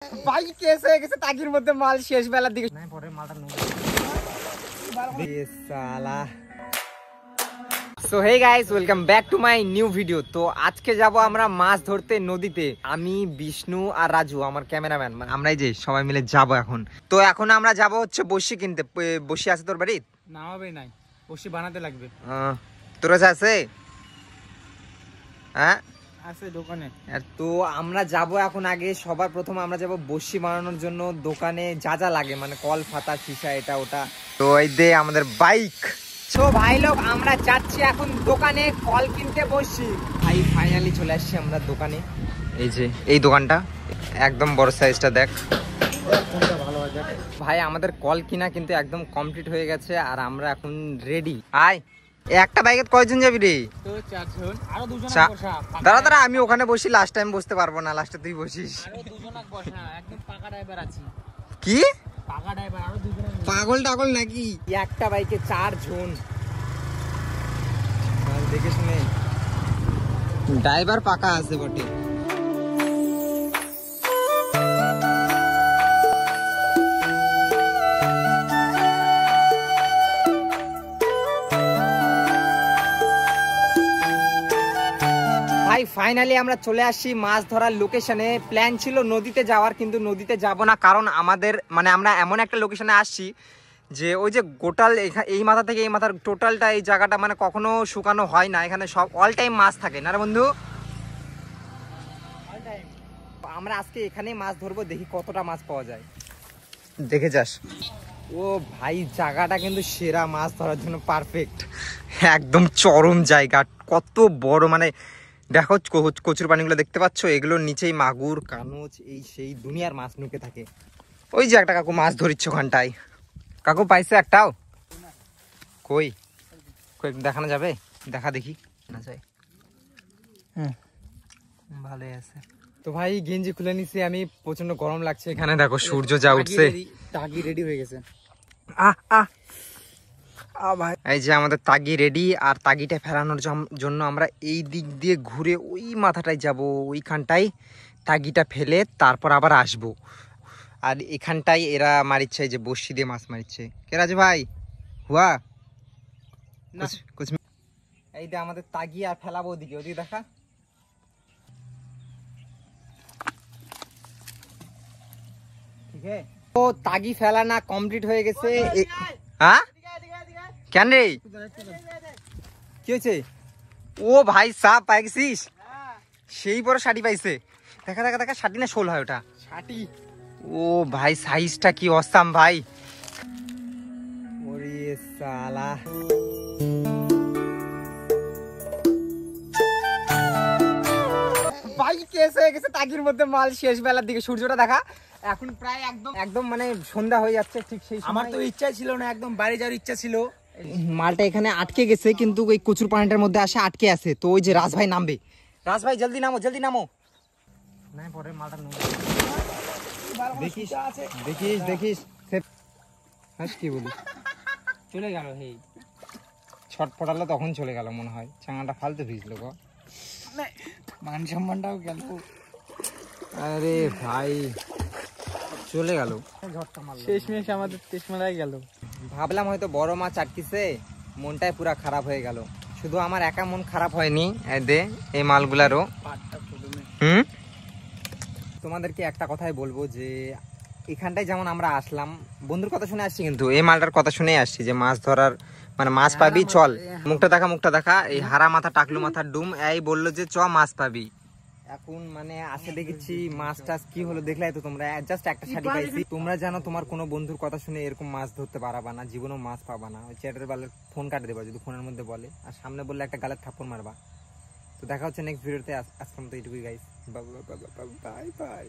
ভাই কেস হয়ে গেছে তাগির মধ্যে মাল শেষ বেলার দিকে নাই পরে মালটা সালা। So hey guys, welcome back to my new video. তো আজকে যাব আমরা মাছ ধরতে নদীতে। আমি, বিষ্ণু আর রাজু আমার ক্যামেরাম্যান, আমরাই যে সবাই মিলে যাব এখন। তো এখন আমরা যাব হচ্ছে বসি কিনতে। বসি আছে তোর বাড়ি? নামাবে নাই, বসি বানাতে লাগবে। তোর কাছে আছে? হ্যাঁ আছে দোকানে। তো আমরা যাব এখন। আগে সবার প্রথম আমরা যাব বসি বানানোর জন্য দোকানে যা যা লাগে, মানে কল, ফাতা, সীসা, এটা ওটা। তো এই দে আমাদের বাইক। তো ভাই লোক আমরা যাচ্ছি এখন দোকানে কল কিনতে। বসি ভাই ফাইনালি চলে আসছি আমরা দোকানে। এই যে এই দোকানটা একদম বড় সাইজটা দেখ ভাই। আমাদের কল কিনা কিন্তু একদম কমপ্লিট হয়ে গেছে আর আমরা এখন রেডি। আয়, একটা বাইকে কয়জন যাবি রে? তো চারজন, আরো দুজন বসা। দাঁড়া দাঁড়া, আমি ওখানে বসি, লাস্ট টাইম বসতে পারবো না, লাস্টে তুই বসিস। আরো দুজন বসা, একদম পাকা ড্রাইভার আছে। কি পাকা ড্রাইভার, আরো দুজন। পাগল টাগল নাকি? একটা বাইকে 4 জন, দেখে শুনে। ড্রাইভার পাকা আছে বটে। ভাই ফাইনালি আমরা চলে আসি মাছ ধরার লোকেশনে। প্ল্যান ছিল নদীতে যাওয়ার, কিন্তু নদীতে যাব না, কারণ আমাদের মানে আমরা এমন একটা লোকেশনে আসছি যে ওই যে গোটাল এই মাথা থেকে এই মাথার টোটালটা, এই জায়গাটা মানে কখনো শুকানো হয় না। এখানে সব অল টাইম মাছ থাকে না রে বন্ধু? আমরা আজকে এখানেই মাছ ধরবো, দেখি কতটা মাছ পাওয়া যায়। দেখে যাস। ও ভাই জায়গাটা কিন্তু সেরা, মাছ ধরার জন্য পারফেক্ট, একদম চরম জায়গা। কত বড়, মানে দেখো কচুর পানিগুলো দেখতে পাচ্ছ, এগুলোর নিচেই মাগুর, কানুচ, এই সেই দুনিয়ার মাছ নুকে থাকে। ওই যে একটা কাকু মাছ ধরিচ্ছে ওখানটায়। কাকু পাইছে একটাও? কই কই দেখানো যাবে? দেখা দেখি না যায়। ভালোই আছে। তো ভাই গেঞ্জি খুলে নিছি আমি, প্রচন্ড গরম লাগছে। এখানে দেখো সূর্য যা উঠছে। তাগি রেডি হয়ে গেছে। ভাই এই যে আমাদের তাগি রেডি। আর তাগিটা ফেরানোর জন্য আমরা এই দিক দিয়ে ঘুরে ওই মাথাটায় যাব, ওইখানটায় তাগিটা ফেলে তারপর আবার আসব। আর এখানটায় এরা মারিচ্ছে, যে বড়শি দিয়ে মাছ মারিচ্ছে। কে রাজু ভাই? হুয়া এই যে আমাদের তাগি আর ফেলাবো ওদিকে, ওদিকে দেখা। ঠিক আছে, তো তাগি ফেলানা কমপ্লিট হয়ে গেছে। হ্যাঁ কেন রে, কি হয়েছে? ও ভাই সাপ পাই গেছিস? সেই বড় শাটি পাইছে। দেখা দেখা দেখা, শাটি না শোল হয় ওটা? শাটি। ও ভাই সাইজটা কি অসাম ভাই। ওরে শালা, ভাই কেস হয়ে গেছে তাগির মধ্যে মাল শেষ বেলার দিকে। সূর্যটা দেখা, এখন প্রায় একদম একদম মানে সন্ধ্যা হয়ে যাচ্ছে। ঠিক সেই আমার তো ইচ্ছা ছিল না, একদম বাড়ি যাওয়ার ইচ্ছা ছিল। মালটা এখানে আটকে গেছে, কিন্তু ওই কচুর পানিটার মধ্যে আসে আটকে আছে। তো ওই যে রাজভাই নামবে। রাজভাই জলদি নামো, জলদি নামো। না পরে মালটা দেখিস দেখিস দেখিস। কি বলি, চলে গেল। হেই ছটফটালো তখন চলে গেল মনে হয়। চাঙাটা ফালতে ভিজলো গো, মান সম্মানটাও গেল। আরে ভাই চলে গেল। শেষমেশ আমাদের তেজমালাই গেল। ভাবলাম হয়তো বড় মাছ আটকিছে, মনটাই পুরা খারাপ হয়ে গেল। শুধু আমার একা মন খারাপ হয়নি, এই মালগুলারও। তোমাদেরকে একটা কথাই বলবো, যে এখানটায় যেমন আমরা আসলাম বন্ধুর কথা শুনে আসছি, কিন্তু এই মালটার কথা শুনে আসছি যে মাছ ধরার মানে মাছ পাবি চল। মুখটা দেখা, মুখটা দেখা। এই হারা মাথা টাকলু মাথার ডুম এই বললো যে চ মাছ পাবি। এখন মানে আসে দেখেছি মাছ টাছ কি হলো দেখলাই তো তোমরা। জাস্ট একটা শাড়ি পাইছি। তোমরা জানো তোমার কোনো বন্ধুর কথা শুনে এরকম মাছ ধরতে পারবা না, জীবনেও মাছ পাবা না। ওই চ্যাটের বালের ফোন কাটে দেবা যদি ফোনের মধ্যে বলে, আর সামনে বললে একটা গালের থাপ্পড় মারবা। তো দেখা হচ্ছে নেক্সট ভিডিওতে। আজকের মতো এইটুকুই গাইস, বাই বাই।